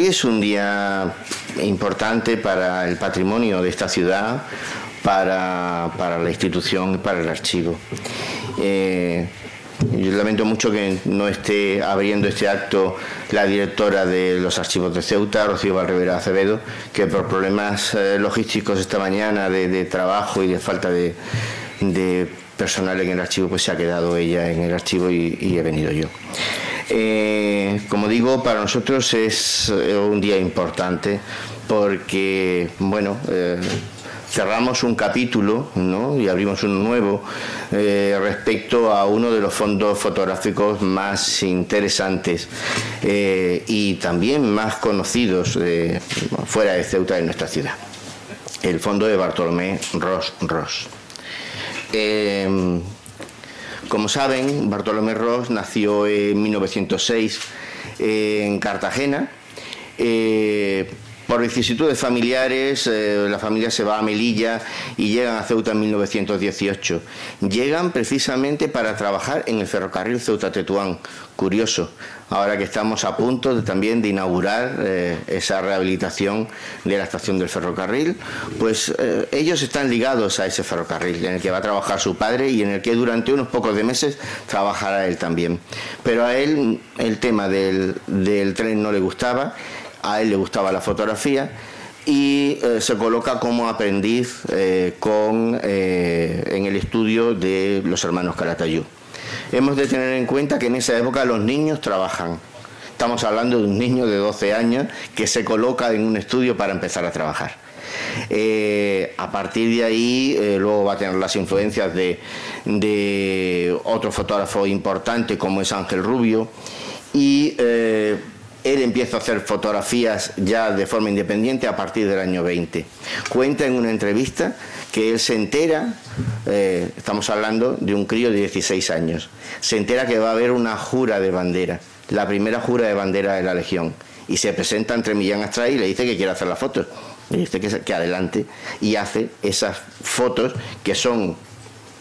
es un día importante para el patrimonio de esta ciudad, para la institución y para el archivo. Yo lamento mucho que no esté abriendo este acto la directora de los archivos de Ceuta, Rocío Valrivera Acevedo, que por problemas logísticos esta mañana de trabajo y de falta de personal en el archivo, pues se ha quedado ella en el archivo y he venido yo. Como digo, para nosotros es un día importante porque, bueno, cerramos un capítulo, ¿no?, y abrimos un nuevo respecto a uno de los fondos fotográficos más interesantes y también más conocidos fuera de Ceuta, de nuestra ciudad, el fondo de Bartolomé Ros Ros. Como saben, Bartolomé Ros nació en 1906 en Cartagena. Por vicisitudes familiares, la familia se va a Melilla y llegan a Ceuta en 1918. Llegan precisamente para trabajar en el ferrocarril Ceuta-Tetuán. Curioso, ahora que estamos a punto también de inaugurar esa rehabilitación de la estación del ferrocarril, pues ellos están ligados a ese ferrocarril en el que va a trabajar su padre y en el que durante unos pocos de meses trabajará él también. Pero a él el tema del tren no le gustaba. A él le gustaba la fotografía y se coloca como aprendiz en el estudio de los hermanos Calatayud. Hemos de tener en cuenta que en esa época los niños trabajan. Estamos hablando de un niño de 12 años que se coloca en un estudio para empezar a trabajar. A partir de ahí luego va a tener las influencias de otro fotógrafo importante como es Ángel Rubio y él empieza a hacer fotografías ya de forma independiente a partir del año 20. Cuenta en una entrevista que él se entera, estamos hablando de un crío de 16 años, se entera que va a haber una jura de bandera, la primera jura de bandera de la Legión, y se presenta ante Millán Astray y le dice que quiere hacer las fotos, le dice que adelante, y hace esas fotos que son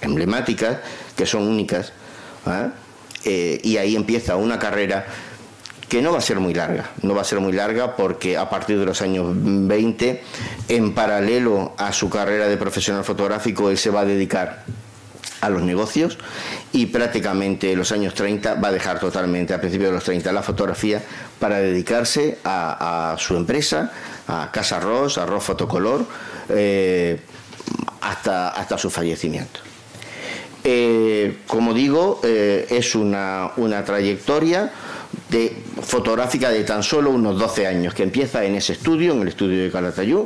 emblemáticas, que son únicas, y ahí empieza una carrera que no va a ser muy larga, no va a ser muy larga porque a partir de los años 20, en paralelo a su carrera de profesional fotográfico, él se va a dedicar a los negocios y prácticamente en los años 30 va a dejar totalmente, a principios de los 30, la fotografía para dedicarse a su empresa, a Casa Ros, a Ros Fotocolor, hasta su fallecimiento. Como digo, es una trayectoria fotográfica de tan solo unos 12 años, que empieza en ese estudio, en el estudio de Calatayud,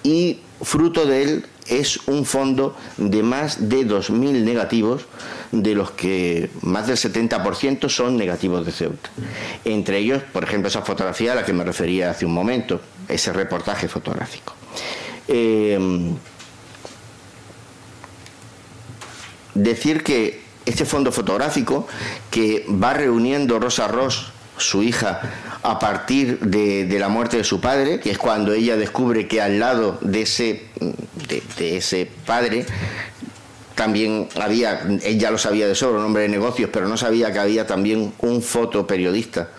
y fruto de él es un fondo de más de 2.000 negativos, de los que más del 70% son negativos de Ceuta. Entre ellos, por ejemplo, esa fotografía a la que me refería hace un momento, ese reportaje fotográfico. Decir que este fondo fotográfico que va reuniendo Rosa Ros, su hija, a partir de la muerte de su padre, que es cuando ella descubre que al lado de ese padre también había, ella lo sabía de sobra, un hombre de negocios, pero no sabía que había también un fotoperiodista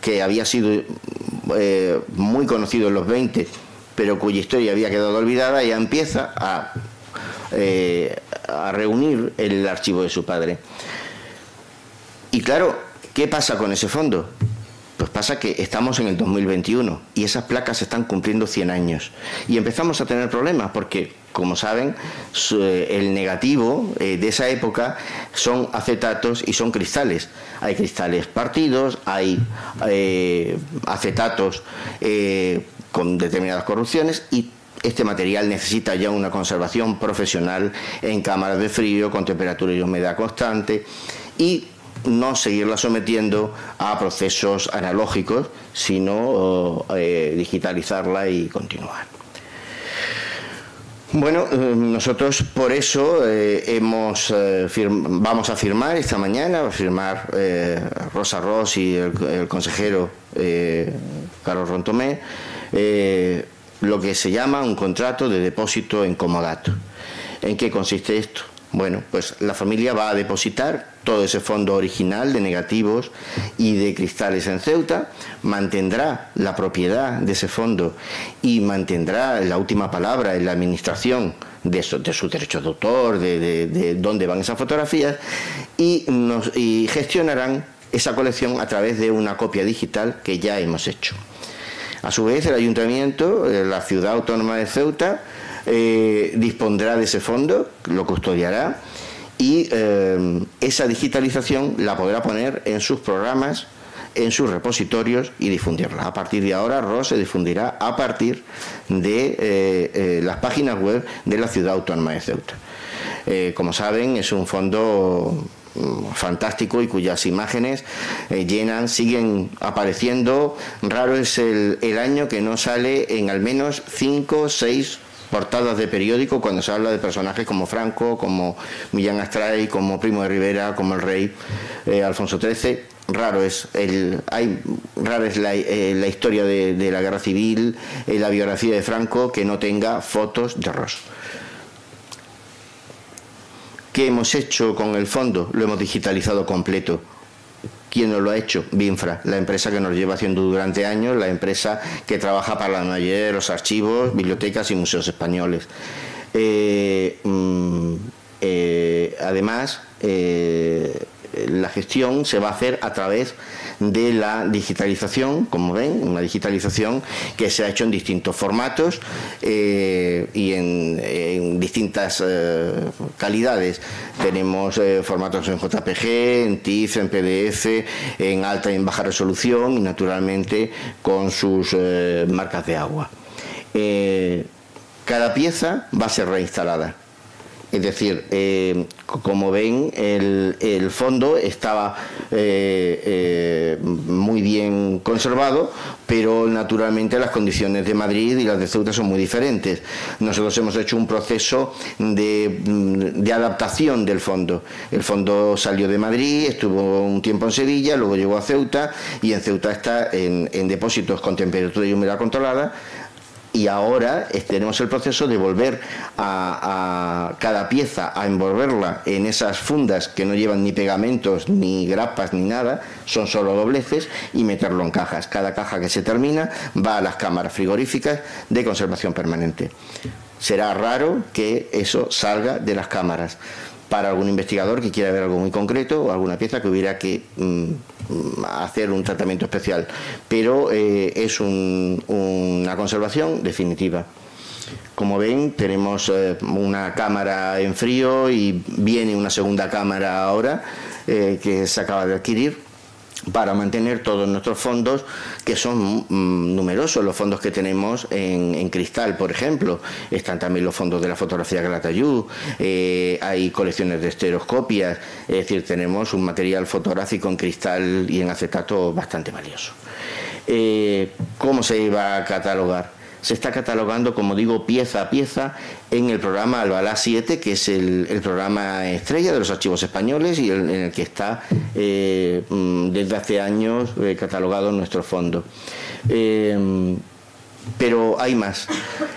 que había sido muy conocido en los 20, pero cuya historia había quedado olvidada. Ella empieza a reunir el archivo de su padre. Y claro, ¿qué pasa con ese fondo? Pues pasa que estamos en el 2021 y esas placas están cumpliendo 100 años. Y empezamos a tener problemas porque, como saben, el negativo de esa época son acetatos y son cristales. Hay cristales partidos, hay acetatos con determinadas corrupciones y este material necesita ya una conservación profesional en cámaras de frío, con temperatura y humedad constante, y no seguirla sometiendo a procesos analógicos, sino digitalizarla y continuar. Bueno, nosotros por eso vamos a firmar esta mañana, va a firmar Rosa Ros y el consejero Carlos Rontomé, lo que se llama un contrato de depósito en comodato. ¿En qué consiste esto? Bueno, pues la familia va a depositar todo ese fondo original de negativos y de cristales en Ceuta, mantendrá la propiedad de ese fondo y mantendrá la última palabra en la administración de sus derechos de autor, de dónde van esas fotografías, y gestionarán esa colección a través de una copia digital que ya hemos hecho. A su vez, el Ayuntamiento, la Ciudad Autónoma de Ceuta, dispondrá de ese fondo, lo custodiará, y esa digitalización la podrá poner en sus programas, en sus repositorios y difundirla. A partir de ahora, ROS se difundirá a partir de las páginas web de la Ciudad Autónoma de Ceuta. Como saben, es un fondo fantástico y cuyas imágenes siguen apareciendo. Raro es el año que no sale en al menos 5 o 6 portadas de periódico cuando se habla de personajes como Franco, como Millán Astray, como Primo de Rivera, como el rey Alfonso XIII. Rara es la historia de la guerra civil, la biografía de Franco, que no tenga fotos de Ros. ¿Qué hemos hecho con el fondo? Lo hemos digitalizado completo. ¿Quién nos lo ha hecho? Binfra, la empresa que nos lleva haciendo durante años, la empresa que trabaja para la mayoría de los archivos, bibliotecas y museos españoles. Además, la gestión se va a hacer a través de la digitalización, como ven, una digitalización que se ha hecho en distintos formatos y en distintas calidades. Tenemos formatos en JPG, en TIFF, en PDF, en alta y en baja resolución y naturalmente con sus marcas de agua. Cada pieza va a ser reinstalada. Es decir, como ven, el fondo estaba muy bien conservado, pero naturalmente las condiciones de Madrid y las de Ceuta son muy diferentes. Nosotros hemos hecho un proceso de adaptación del fondo. El fondo salió de Madrid, estuvo un tiempo en Sevilla, luego llegó a Ceuta, y en Ceuta está en depósitos con temperatura y humedad controlada. Y ahora tenemos el proceso de volver a cada pieza, a envolverla en esas fundas que no llevan ni pegamentos, ni grapas, ni nada, son solo dobleces, y meterlo en cajas. Cada caja que se termina va a las cámaras frigoríficas de conservación permanente. Será raro que eso salga de las cámaras. Para algún investigador que quiera ver algo muy concreto o alguna pieza que hubiera que hacer un tratamiento especial, pero es una conservación definitiva. Como ven, tenemos una cámara en frío y viene una segunda cámara ahora que se acaba de adquirir, para mantener todos nuestros fondos, que son numerosos los fondos que tenemos en cristal, por ejemplo. Están también los fondos de la fotografía Calatayud, hay colecciones de estereoscopias, es decir, tenemos un material fotográfico en cristal y en acetato bastante valioso. ¿Cómo se iba a catalogar? Se está catalogando, como digo, pieza a pieza en el programa Albalá 7, que es el programa estrella de los archivos españoles y en el que está desde hace años catalogado nuestro fondo. Pero hay más.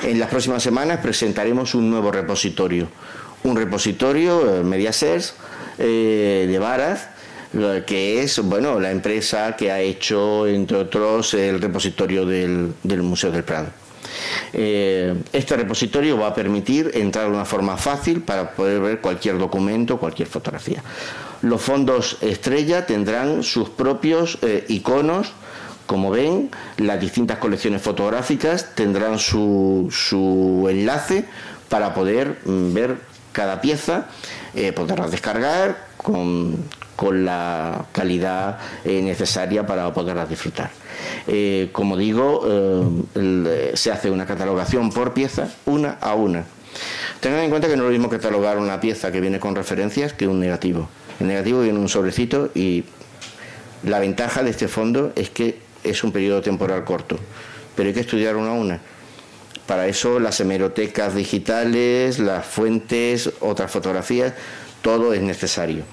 En las próximas semanas presentaremos un nuevo repositorio. Un repositorio Mediasers de Varaz, que es, bueno, la empresa que ha hecho, entre otros, el repositorio del Museo del Prado. Este repositorio va a permitir entrar de una forma fácil para poder ver cualquier documento, cualquier fotografía. Los fondos estrella tendrán sus propios iconos. Como ven, las distintas colecciones fotográficas tendrán su enlace para poder ver cada pieza, poderlas descargar con la calidad necesaria para poderlas disfrutar. Como digo, se hace una catalogación por pieza, una a una. Tengan en cuenta que no es lo mismo catalogar una pieza que viene con referencias que un negativo. El negativo viene en un sobrecito y la ventaja de este fondo es que es un periodo temporal corto, pero hay que estudiar una a una. Para eso las hemerotecas digitales, las fuentes, otras fotografías, todo es necesario.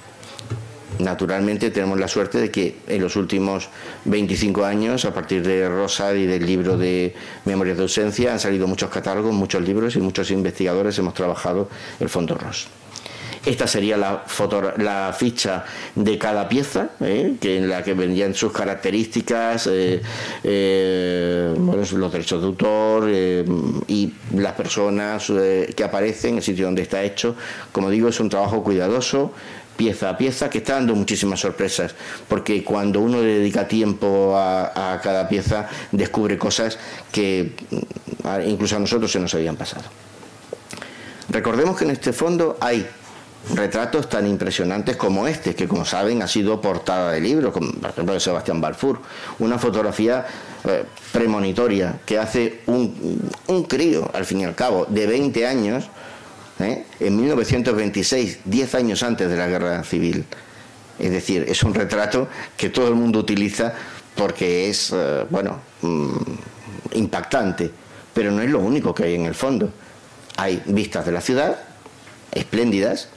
Naturalmente tenemos la suerte de que en los últimos 25 años, a partir de Rosa y del libro de Memorias de ausencia, han salido muchos catálogos, muchos libros y muchos investigadores hemos trabajado el fondo ROS. Esta sería la ficha de cada pieza, que en la que vendrían sus características, bueno, los derechos de autor y las personas que aparecen, el sitio donde está hecho. Como digo, es un trabajo cuidadoso, pieza a pieza, que está dando muchísimas sorpresas, porque cuando uno le dedica tiempo a cada pieza, descubre cosas que incluso a nosotros se nos habían pasado. Recordemos que en este fondo hay retratos tan impresionantes como este, que como saben ha sido portada de libro, como por ejemplo de Sebastián Balfour, una fotografía premonitoria que hace un crío, al fin y al cabo, de 20 años, en 1926, 10 años antes de la Guerra Civil. Es decir, es un retrato que todo el mundo utiliza porque es, bueno, impactante, pero no es lo único que hay en el fondo. Hay vistas de la ciudad, espléndidas,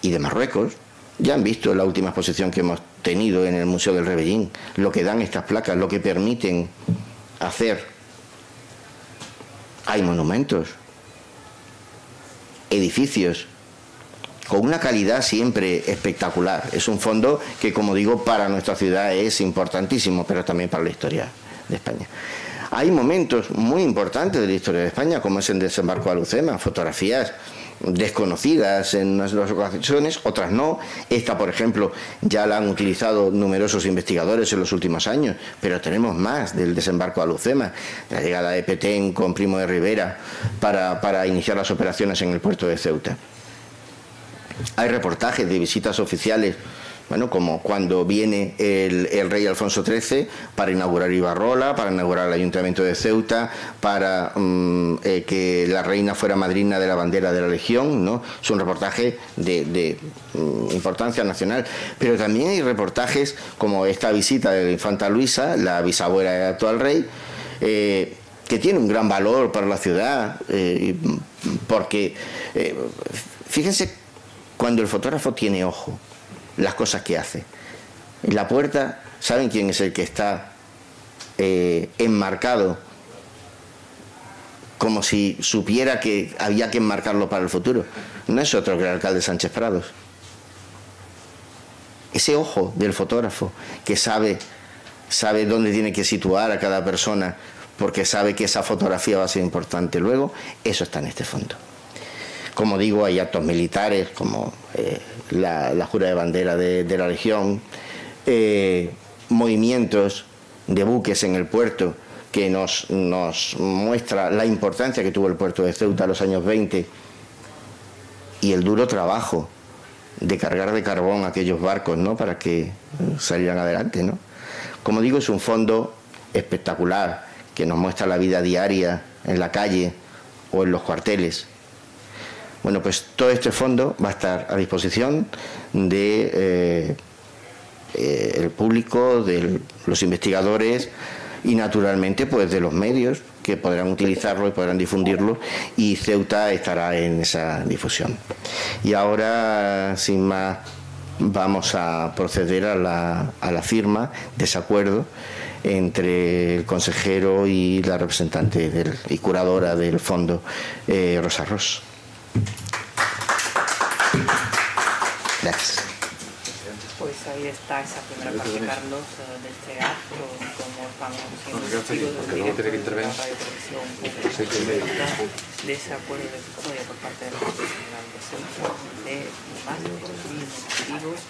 y de Marruecos. Ya han visto la última exposición que hemos tenido en el Museo del Rebellín, lo que dan estas placas, lo que permiten hacer. Hay monumentos, edificios, con una calidad siempre espectacular. Es un fondo que, como digo, para nuestra ciudad es importantísimo, pero también para la historia de España. Hay momentos muy importantes de la historia de España, como es el desembarco de Alucema, fotografías desconocidas en unas ocasiones, otras no. Esta, por ejemplo, ya la han utilizado numerosos investigadores en los últimos años, pero tenemos más del desembarco de Alucema, la llegada de Petén con Primo de Rivera para iniciar las operaciones en el puerto de Ceuta. Hay reportajes de visitas oficiales, bueno, como cuando viene el rey Alfonso XIII para inaugurar Ibarrola, para inaugurar el Ayuntamiento de Ceuta, para que la reina fuera madrina de la bandera de la Legión, ¿no? Es un reportaje de importancia nacional. Pero también hay reportajes como esta visita de la infanta Luisa, la bisabuela del actual rey, que tiene un gran valor para la ciudad, porque fíjense cuando el fotógrafo tiene ojo, las cosas que hace. En la puerta, ¿saben quién es el que está enmarcado? Como si supiera que había que enmarcarlo para el futuro. No es otro que el alcalde Sánchez Prados. Ese ojo del fotógrafo que sabe dónde tiene que situar a cada persona, porque sabe que esa fotografía va a ser importante luego, eso está en este fondo. Como digo, hay actos militares como la jura de bandera de la Legión, movimientos de buques en el puerto que nos muestra la importancia que tuvo el puerto de Ceuta en los años 20 y el duro trabajo de cargar de carbón aquellos barcos, ¿no?, para que salieran adelante, ¿no? Como digo, es un fondo espectacular que nos muestra la vida diaria en la calle o en los cuarteles. Bueno, pues todo este fondo va a estar a disposición de el público, de los investigadores y naturalmente pues de los medios que podrán utilizarlo y podrán difundirlo, y Ceuta estará en esa difusión. Y ahora, sin más, vamos a proceder a la firma de ese acuerdo entre el consejero y la representante y curadora del fondo, Rosa Ros. Gracias. Pues ahí está esa primera parte, Carlos, de este acto, como estamos siendo testigos del director de la Radio Televisión Pública, de ese acuerdo de custodia por parte de la Justicia General de Ceuta, de más de 2.000 testigos,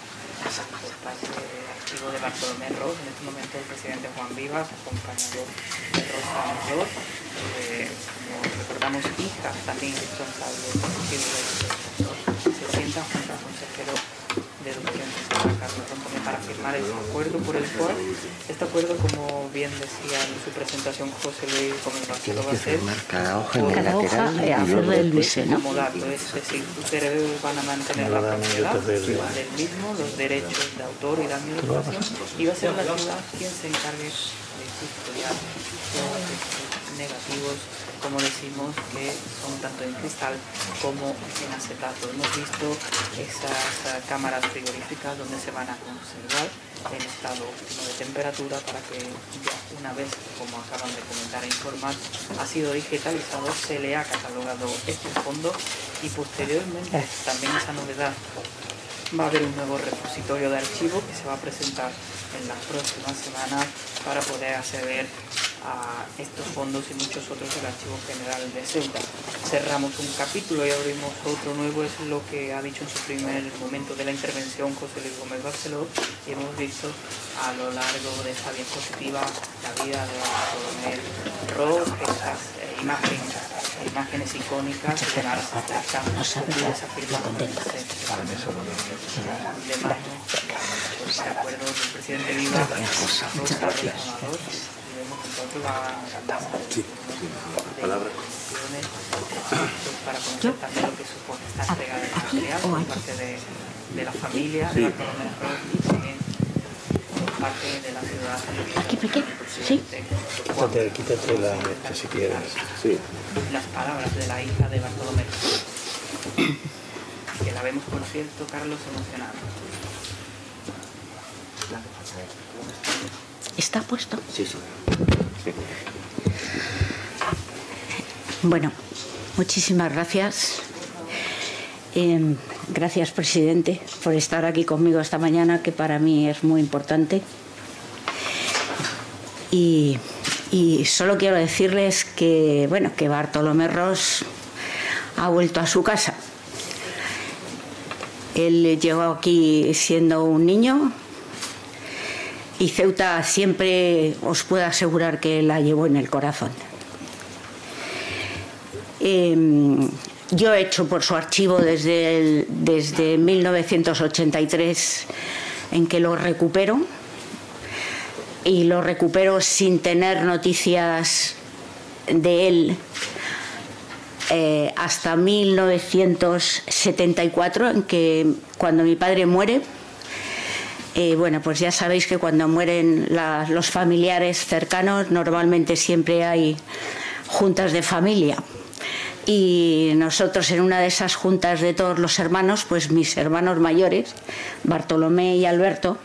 por parte del archivo de Bartolomé Ros, en este momento el presidente Juan Vivas, acompañado de Rosa Mayor, como recordamos, hija también responsable del archivo de los se sientan junto al consejero de Educación Carlos Roncone para firmar ese acuerdo, por el cual este acuerdo, como bien decía en su presentación José Luis Gómez Barceló, va a ser cada hoja en cada lateral hoja y luego del Luise, ¿no? Acomodarlo, es decir, ustedes van a mantener la propiedad del mismo, los derechos de autor y la administración, y va a ser la ciudad quien se encargue de custodiar los textos negativos, como decimos, que son tanto en cristal como en acetato. Hemos visto esas cámaras frigoríficas donde se van a conservar en estado óptimo de temperatura para que ya una vez, como acaban de comentar e informar, ha sido digitalizado, se le ha catalogado este fondo Y posteriormente, también esa novedad, va a haber un nuevo repositorio de archivos que se va a presentar en las próximas semanas para poder acceder a estos fondos y muchos otros del Archivo General de Ceuta. Cerramos un capítulo y abrimos otro nuevo, es lo que ha dicho en su primer momento de la intervención José Luis Gómez Barceló, y hemos visto a lo largo de esta diapositiva la vida de Bartolomé Ros, estas imágenes icónicas de las afirmaciones de mano, de acuerdo del presidente Viva, para conocer también lo que supone esta entrega de material por parte de la familia, de Bartolomé Ros, y también por parte de la ciudad. Quítate la esta si quieres. Sí. Las palabras de la hija de Bartolomé, que la vemos, por cierto, Carlos, emocionada. ¿Está puesto? Sí, sí. Bueno, muchísimas gracias. Gracias, presidente, por estar aquí conmigo esta mañana, que para mí es muy importante. Y solo quiero decirles que, bueno, que Bartolomé Ros ha vuelto a su casa. Él llegó aquí siendo un niño, y Ceuta siempre os puedo asegurar que la llevó en el corazón. Yo he hecho por su archivo desde 1983 en que lo recupero, y lo recupero sin tener noticias de él hasta 1974, en que cuando mi padre muere. Bueno, pues ya sabéis que cuando mueren los familiares cercanos normalmente siempre hay juntas de familia, y nosotros en una de esas juntas de todos los hermanos, pues mis hermanos mayores, Bartolomé y Alberto,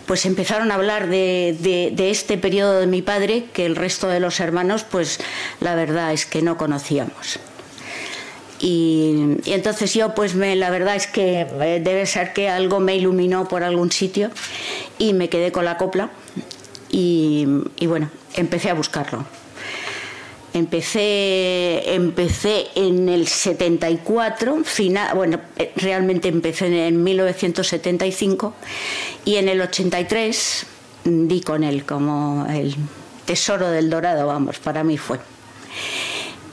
pues empezaron a hablar de este periodo de mi padre, que el resto de los hermanos, pues la verdad es que no conocíamos. Y entonces yo, pues la verdad es que debe ser que algo me iluminó por algún sitio, y me quedé con la copla, y bueno, empecé a buscarlo. Empecé en el 74, realmente empecé en 1975, y en el 83 di con él como el tesoro del Dorado, vamos, para mí fue.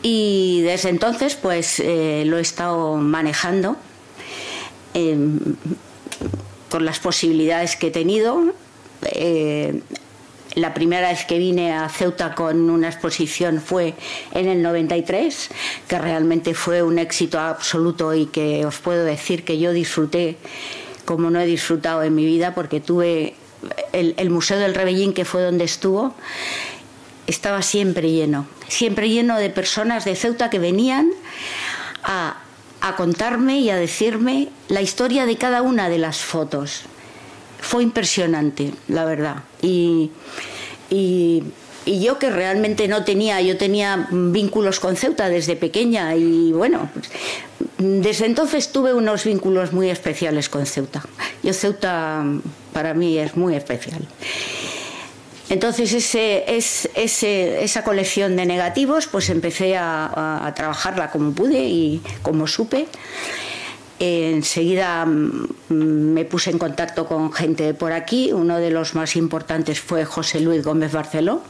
Y desde entonces pues lo he estado manejando con las posibilidades que he tenido. La primera vez que vine a Ceuta con una exposición fue en el 93, que realmente fue un éxito absoluto, y que os puedo decir que yo disfruté como no he disfrutado en mi vida, porque tuve el Museo del Rebellín, que fue donde estuvo, estaba siempre lleno de personas de Ceuta que venían a contarme y a decirme la historia de cada una de las fotos. Fue impresionante, la verdad. Y yo, que realmente no tenía, yo tenía vínculos con Ceuta desde pequeña, y bueno, desde entonces tuve unos vínculos muy especiales con Ceuta. Ceuta para mí es muy especial. Entonces esa colección de negativos, pues empecé a trabajarla como pude y como supe. Enseguida me puse en contacto con gente de por aquí. Uno de los más importantes fue José Luis Gómez Barceló,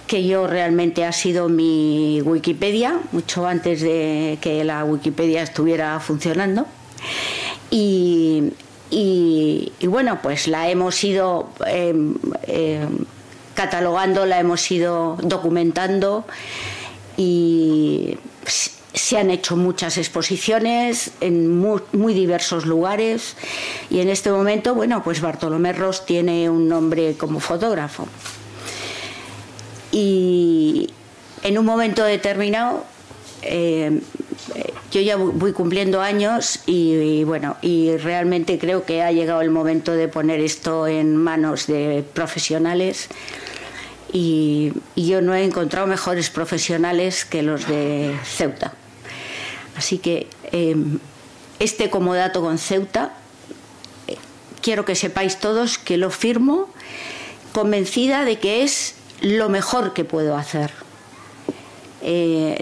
que yo realmente ha sido mi Wikipedia, mucho antes de que la Wikipedia estuviera funcionando. Y bueno, pues la hemos ido catalogando, la hemos ido documentando, y se han hecho muchas exposiciones en muy diversos lugares, y en este momento, bueno, pues Bartolomé Ros tiene un nombre como fotógrafo. Y en un momento determinado, yo ya voy cumpliendo años, y bueno, y realmente creo que ha llegado el momento de poner esto en manos de profesionales, y yo no he encontrado mejores profesionales que los de Ceuta. Así que este comodato con Ceuta, quiero que sepáis todos que lo firmo convencida de que es lo mejor que puedo hacer.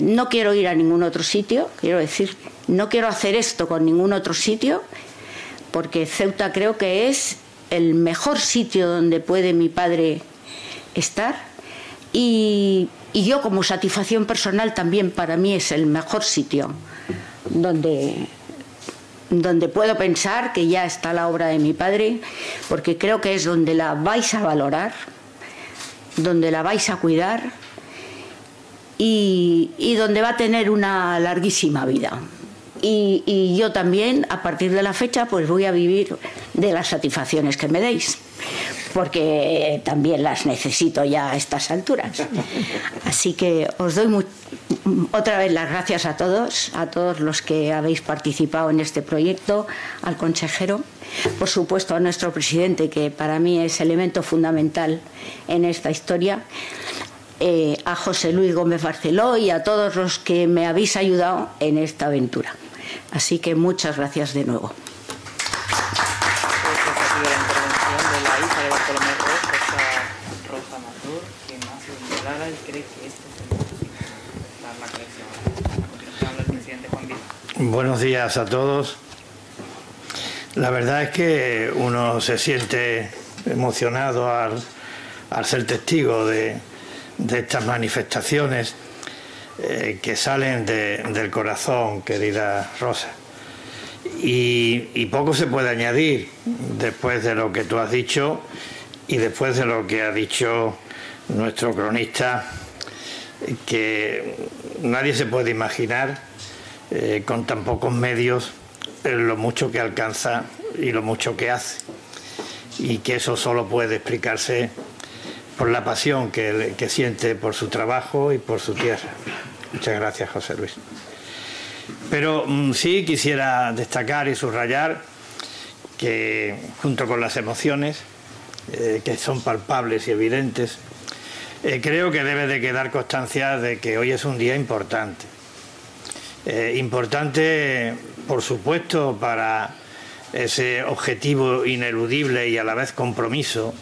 No quiero ir a ningún otro sitio, quiero decir, no quiero hacer esto con ningún otro sitio, porque Ceuta creo que es el mejor sitio donde puede mi padre estar, y yo, como satisfacción personal, también para mí es el mejor sitio donde puedo pensar que ya está la obra de mi padre, porque creo que es donde la vais a valorar, donde la vais a cuidar y donde va a tener una larguísima vida. Y yo también, a partir de la fecha, pues voy a vivir de las satisfacciones que me deis, porque también las necesito ya a estas alturas. Así que os doy otra vez las gracias a todos los que habéis participado en este proyecto, al consejero, por supuesto a nuestro presidente, que para mí es elemento fundamental en esta historia, a José Luis Gómez Barceló y a todos los que me habéis ayudado en esta aventura. Así que muchas gracias de nuevo. Buenos días a todos. La verdad es que uno se siente emocionado al ser testigo de estas manifestaciones que salen del corazón, querida Rosa. Y poco se puede añadir después de lo que tú has dicho y después de lo que ha dicho nuestro cronista, que nadie se puede imaginar con tan pocos medios lo mucho que alcanza y lo mucho que hace, y que eso solo puede explicarse por la pasión que siente por su trabajo y por su tierra. Muchas gracias, José Luis. Pero sí quisiera destacar y subrayar que, junto con las emociones, que son palpables y evidentes, creo que debe de quedar constancia de que hoy es un día importante. Importante, por supuesto, para ese objetivo ineludible y a la vez compromiso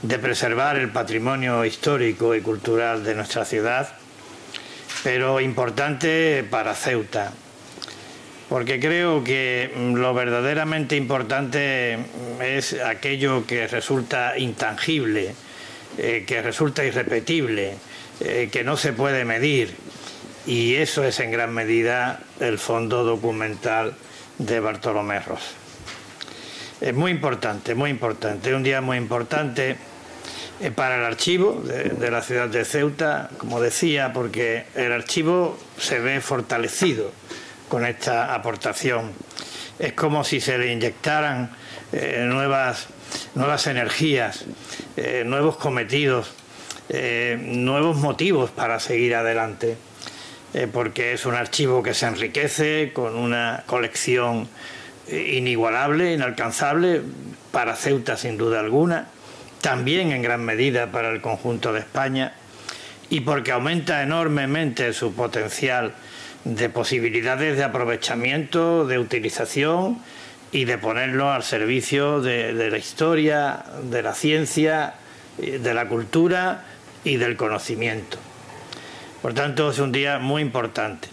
de preservar el patrimonio histórico y cultural de nuestra ciudad, pero importante para Ceuta, porque creo que lo verdaderamente importante es aquello que resulta intangible, que resulta irrepetible, que no se puede medir, y eso es en gran medida el fondo documental de Bartolomé Ros. Es muy importante, un día muy importante para el archivo de la ciudad de Ceuta, como decía, porque el archivo se ve fortalecido con esta aportación. Es como si se le inyectaran nuevas energías, nuevos cometidos, nuevos motivos para seguir adelante, porque es un archivo que se enriquece con una colección inigualable, inalcanzable para Ceuta sin duda alguna, también en gran medida para el conjunto de España, y porque aumenta enormemente su potencial de posibilidades de aprovechamiento, de utilización y de ponerlo al servicio de la historia, de la ciencia, de la cultura y del conocimiento. Por tanto, es un día muy importante.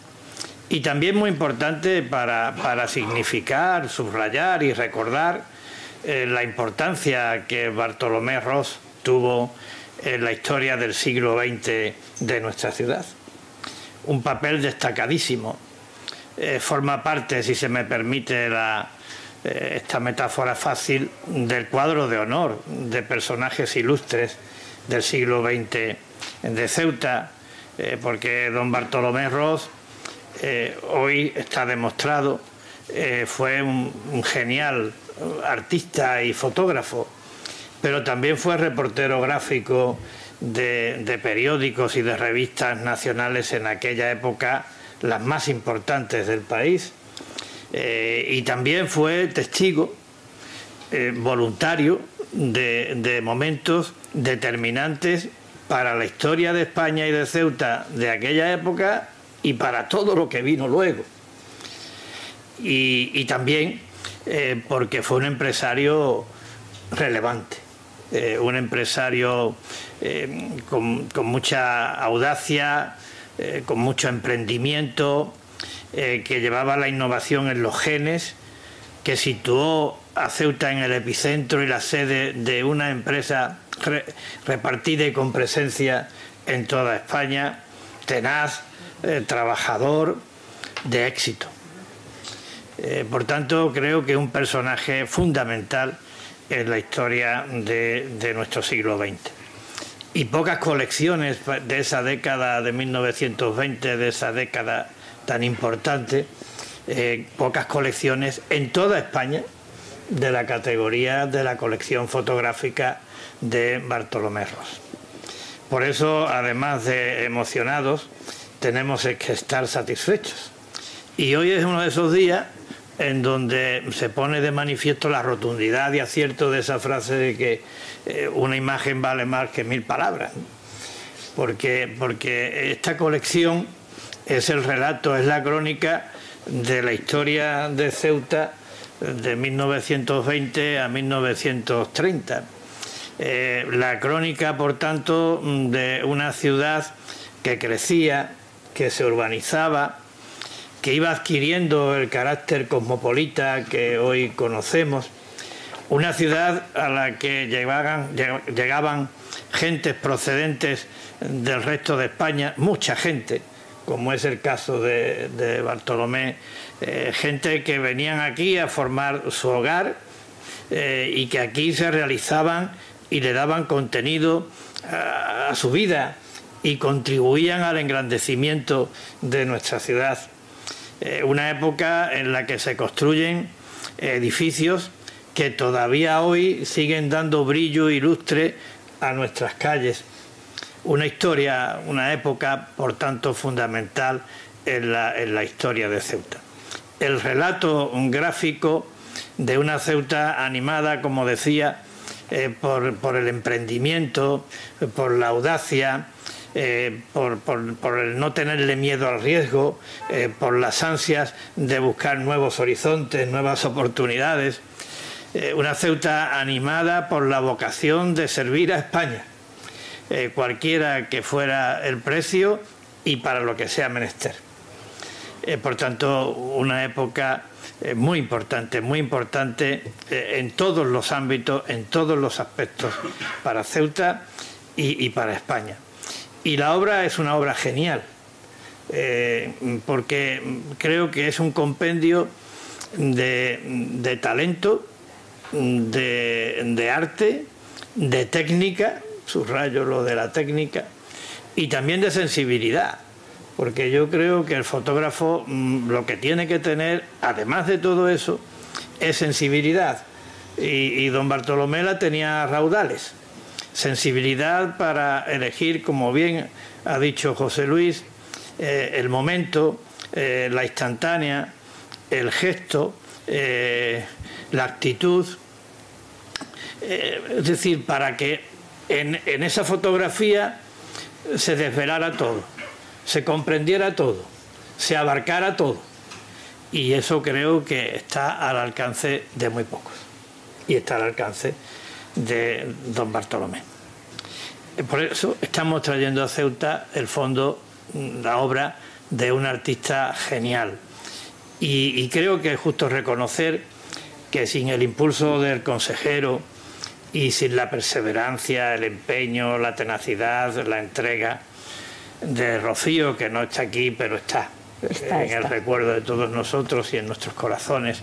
Y también muy importante para significar, subrayar y recordar la importancia que Bartolomé Ros tuvo en la historia del siglo XX de nuestra ciudad. Un papel destacadísimo. Forma parte, si se me permite esta metáfora fácil, del cuadro de honor de personajes ilustres del siglo XX de Ceuta, porque don Bartolomé Ros, hoy está demostrado, fue un genial artista y fotógrafo, pero también fue reportero gráfico de periódicos y de revistas nacionales en aquella época, las más importantes del país, y también fue testigo voluntario de momentos determinantes para la historia de España y de Ceuta de aquella época y para todo lo que vino luego. y también porque fue un empresario relevante, un empresario con mucha audacia, con mucho emprendimiento, que llevaba la innovación en los genes, que situó a Ceuta en el epicentro y la sede de una empresa repartida y con presencia en toda España, tenaz, trabajador, de éxito. Por tanto, creo que es un personaje fundamental en la historia de nuestro siglo XX. Y pocas colecciones de esa década de 1920, de esa década tan importante, pocas colecciones en toda España de la categoría de la colección fotográfica de Bartolomé Ros. Por eso, además de emocionados, tenemos que estar satisfechos. Y hoy es uno de esos días en donde se pone de manifiesto la rotundidad y acierto de esa frase de que una imagen vale más que 1000 palabras. Porque esta colección es el relato, es la crónica de la historia de Ceuta de 1920 a 1930. La crónica, por tanto, de una ciudad que crecía, que se urbanizaba, que iba adquiriendo el carácter cosmopolita que hoy conocemos, una ciudad a la que llegaban gentes procedentes del resto de España, mucha gente, como es el caso de Bartolomé, gente que venían aquí a formar su hogar y que aquí se realizaban y le daban contenido a su vida y contribuían al engrandecimiento de nuestra ciudad. Una época en la que se construyen edificios que todavía hoy siguen dando brillo y lustre a nuestras calles. Una historia, una época, por tanto, fundamental en la historia de Ceuta. El relato gráfico de una Ceuta animada, como decía, por el emprendimiento, por la audacia, por el no tenerle miedo al riesgo, por las ansias de buscar nuevos horizontes, nuevas oportunidades. Una Ceuta animada por la vocación de servir a España, cualquiera que fuera el precio y para lo que sea menester. Por tanto, una época muy importante en todos los ámbitos, en todos los aspectos, para Ceuta y para España. Y la obra es una obra genial, porque creo que es un compendio de talento, de arte, de técnica, subrayo lo de la técnica, y también de sensibilidad, porque yo creo que el fotógrafo lo que tiene que tener, además de todo eso, es sensibilidad. Y don Bartolomé la tenía a raudales. Sensibilidad para elegir, como bien ha dicho José Luis, el momento, la instantánea, el gesto, la actitud. Es decir, para que en esa fotografía se desvelara todo, se comprendiera todo, se abarcara todo. Y eso creo que está al alcance de muy pocos. Y está al alcance de don Bartolomé. Por eso estamos trayendo a Ceuta el fondo, la obra de un artista genial. Y creo que es justo reconocer que sin el impulso del consejero y sin la perseverancia, el empeño, la tenacidad, la entrega de Rocío, que no está aquí, pero está en el recuerdo de todos nosotros y en nuestros corazones,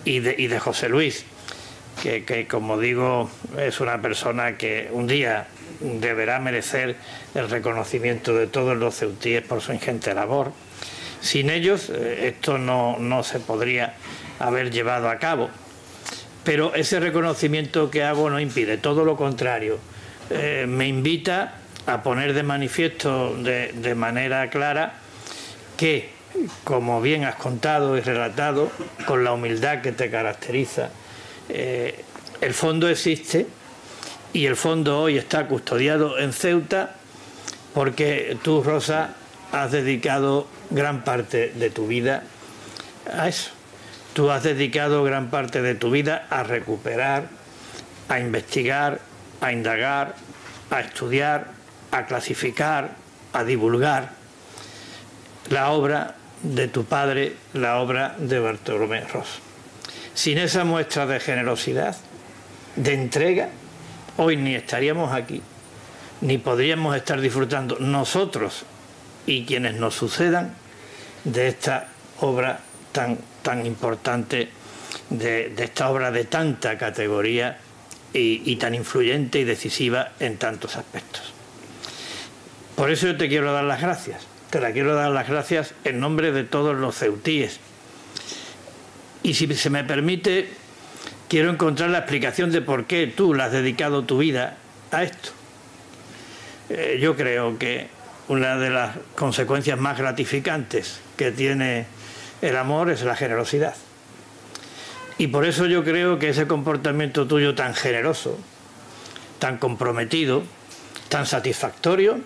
y de José Luis, que como digo, es una persona que un día deberá merecer el reconocimiento de todos los ceutíes por su ingente labor. Sin ellos esto no se podría haber llevado a cabo. Pero ese reconocimiento que hago no impide, todo lo contrario, me invita a poner de manifiesto de manera clara que, como bien has contado y relatado, con la humildad que te caracteriza, el fondo existe y el fondo hoy está custodiado en Ceuta porque tú, Rosa, has dedicado gran parte de tu vida a eso, tú has dedicado gran parte de tu vida a recuperar, a investigar, a indagar, a estudiar, a clasificar, a divulgar la obra de tu padre, la obra de Bartolomé Ros. Sin esa muestra de generosidad, de entrega, hoy ni estaríamos aquí, ni podríamos estar disfrutando nosotros y quienes nos sucedan de esta obra tan importante, de esta obra de tanta categoría y tan influyente y decisiva en tantos aspectos. Por eso yo te quiero dar las gracias. Te la quiero dar las gracias en nombre de todos los ceutíes. Y si se me permite, quiero encontrar la explicación de por qué tú le has dedicado tu vida a esto. Yo creo que una de las consecuencias más gratificantes que tiene el amor es la generosidad. Y por eso yo creo que ese comportamiento tuyo tan generoso, tan comprometido, tan satisfactorio,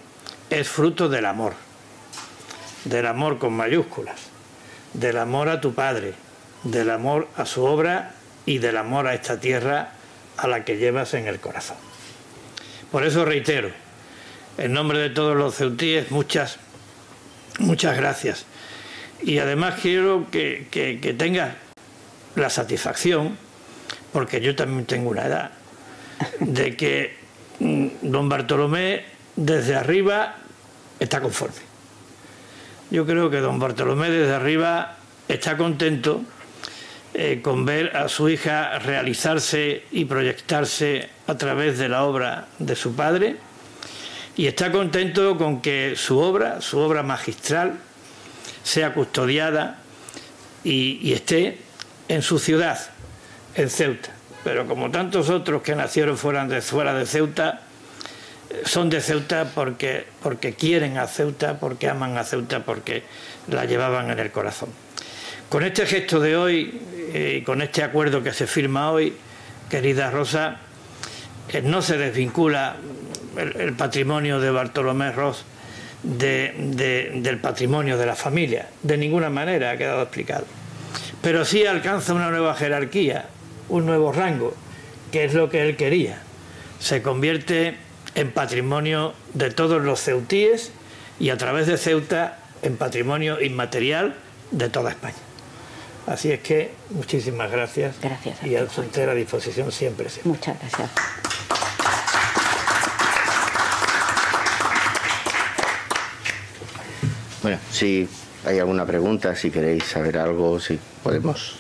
es fruto del amor con mayúsculas, del amor a tu padre, del amor a su obra y del amor a esta tierra a la que llevas en el corazón. Por eso reitero, en nombre de todos los ceutíes, muchas gracias. Y además quiero que tengas la satisfacción, porque yo también tengo una edad, de que don Bartolomé desde arriba está conforme. Yo creo que don Bartolomé desde arriba está contento con ver a su hija realizarse y proyectarse a través de la obra de su padre, y está contento con que su obra magistral, sea custodiada y esté en su ciudad, en Ceuta. Pero como tantos otros que nacieron fuera de Ceuta, son de Ceuta porque quieren a Ceuta, porque aman a Ceuta, porque la llevaban en el corazón. Con este gesto de hoy y con este acuerdo que se firma hoy, querida Rosa, no se desvincula el patrimonio de Bartolomé Ros del patrimonio de la familia, de ninguna manera, ha quedado explicado. Pero sí alcanza una nueva jerarquía, un nuevo rango, que es lo que él quería. Se convierte en patrimonio de todos los ceutíes y a través de Ceuta en patrimonio inmaterial de toda España. Así es que muchísimas gracias. Gracias a ti, y a su entera disposición siempre. Muchas gracias. Bueno, si hay alguna pregunta, si queréis saber algo, si podemos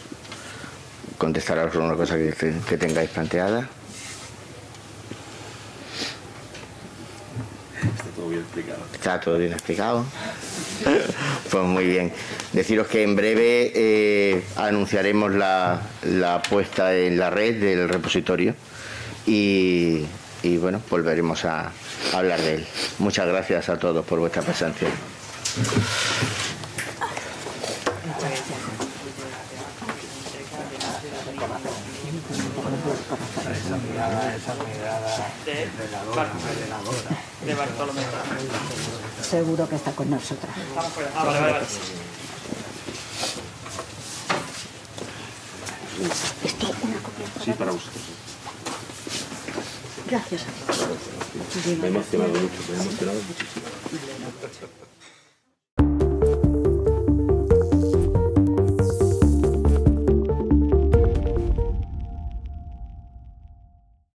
contestar alguna cosa que tengáis planteada. Está todo bien explicado. Está todo bien explicado. Pues muy bien. Deciros que en breve anunciaremos la puesta en la red del repositorio y bueno, volveremos a hablar de él. Muchas gracias a todos por vuestra presencia. Esa mirada de Bartolomé. Seguro que está con nosotras. Vale. Esto, una copia. Sí, para vosotros. Gracias a ti. Me ha emocionado mucho, muchísimo.